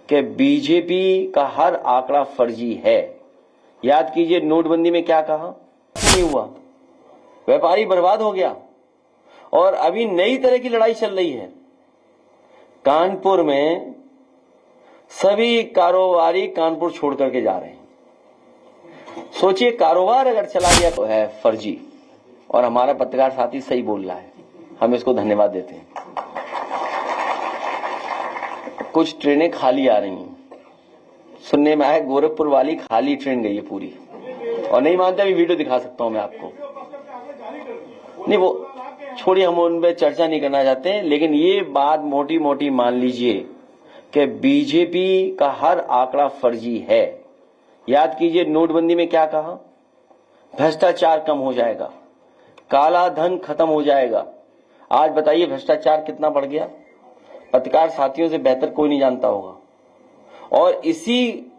कि बीजेपी का हर आंकड़ा फर्जी है। याद कीजिए नोटबंदी में क्या कहा, नहीं हुआ, व्यापारी बर्बाद हो गया। और अभी नई तरह की लड़ाई चल रही है। कानपुर में सभी कारोबारी कानपुर छोड़ करके जा रहे हैं। सोचिए कारोबार अगर चला गया तो है फर्जी। और हमारा पत्रकार साथी सही बोल रहा है, हम इसको धन्यवाद देते हैं। कुछ ट्रेनें खाली आ रही हैं, सुनने में आया गोरखपुर वाली खाली ट्रेन गई है पूरी। और नहीं मानते अभी वीडियो दिखा सकता हूं मैं आपको। नहीं वो छोड़िए, हम उन पर चर्चा नहीं करना चाहते, लेकिन ये बात मोटी मोटी मान लीजिए कि बीजेपी का हर आंकड़ा फर्जी है। याद कीजिए नोटबंदी में क्या कहा, भ्रष्टाचार कम हो जाएगा, काला धन खत्म हो जाएगा। आज बताइए भ्रष्टाचार कितना बढ़ गया, पत्रकार साथियों से बेहतर कोई नहीं जानता होगा। और इसी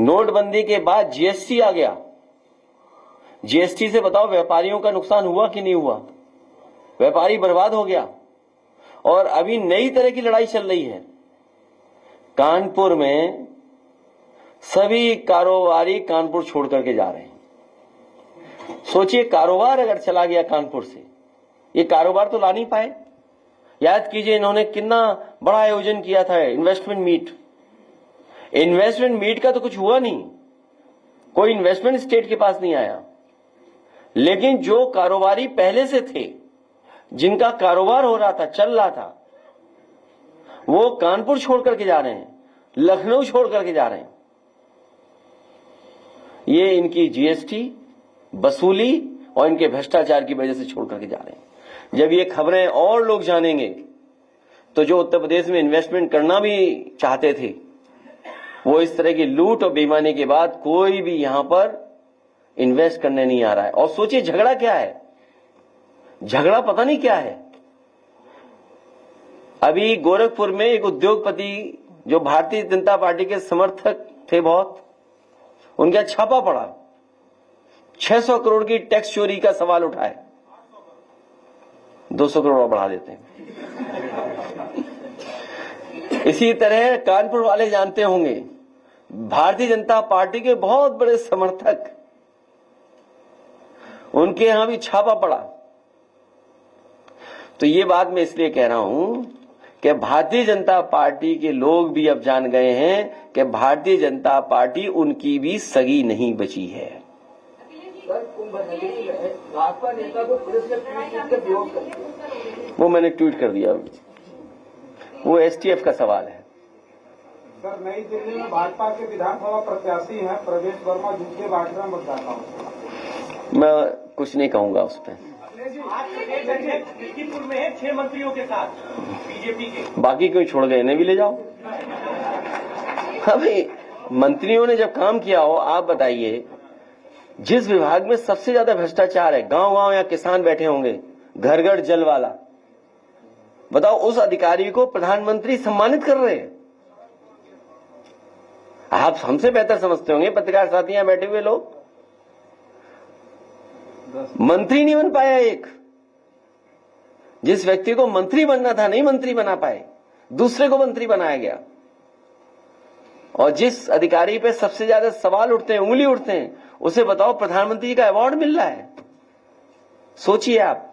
नोटबंदी के बाद जीएसटी आ गया। जीएसटी से बताओ व्यापारियों का नुकसान हुआ कि नहीं हुआ, व्यापारी बर्बाद हो गया। और अभी नई तरह की लड़ाई चल रही है। कानपुर में सभी कारोबारी कानपुर छोड़ करके जा रहे हैं। सोचिए कारोबार अगर चला गया कानपुर से, ये कारोबार तो ला नहीं पाए। याद कीजिए इन्होंने कितना बड़ा आयोजन किया था, इन्वेस्टमेंट मीट। इन्वेस्टमेंट मीट का तो कुछ हुआ नहीं, कोई इन्वेस्टमेंट स्टेट के पास नहीं आया। लेकिन जो कारोबारी पहले से थे, जिनका कारोबार हो रहा था, चल रहा था, वो कानपुर छोड़ करके जा रहे हैं, लखनऊ छोड़ करके जा रहे हैं। ये इनकी जीएसटी वसूली और इनके भ्रष्टाचार की वजह से छोड़ करके जा रहे हैं। जब ये खबरें और लोग जानेंगे तो जो उत्तर प्रदेश में इन्वेस्टमेंट करना भी चाहते थे, वो इस तरह की लूट और बेईमानी के बाद कोई भी यहां पर इन्वेस्ट करने नहीं आ रहा है। और सोचिए झगड़ा क्या है, झगड़ा पता नहीं क्या है। अभी गोरखपुर में एक उद्योगपति जो भारतीय जनता पार्टी के समर्थक थे बहुत, उनका छापा पड़ा, 600 करोड़ की टैक्स चोरी का सवाल उठाए। 200 करोड़ बढ़ा देते हैं। इसी तरह कानपुर वाले जानते होंगे, भारतीय जनता पार्टी के बहुत बड़े समर्थक, उनके यहां भी छापा पड़ा। तो ये बात मैं इसलिए कह रहा हूं कि भारतीय जनता पार्टी के लोग भी अब जान गए हैं कि भारतीय जनता पार्टी उनकी भी सगी नहीं बची है। भाजपा नेता को पुलिस ने वो मैंने ट्वीट कर दिया, वो एसटीएफ का सवाल है। सर, नई दिल्ली में भाजपा के विधानसभा प्रत्याशी हैं प्रवेश वर्मा, झूठे बांटना मतदाताओं से। मैं कुछ नहीं कहूंगा उस पर। लखीमपुर में है 6 मंत्रियों के साथ बीजेपी के, बाकी क्यों छोड़ गए, इन्हें भी ले जाओ। अभी मंत्रियों ने जब काम किया हो, आप बताइए जिस विभाग में सबसे ज्यादा भ्रष्टाचार है, गांव गांव या किसान बैठे होंगे, घर घर जल वाला, बताओ उस अधिकारी को प्रधानमंत्री सम्मानित कर रहे हैं। आप हमसे बेहतर समझते होंगे पत्रकार साथी यहां बैठे हुए लोग। मंत्री नहीं बन पाया एक, जिस व्यक्ति को मंत्री बनना था नहीं मंत्री बना पाए, दूसरे को मंत्री बनाया गया। और जिस अधिकारी पे सबसे ज्यादा सवाल उठते हैं, उंगली उठते हैं, उसे बताओ प्रधानमंत्री का अवार्ड मिल रहा है। सोचिए आप।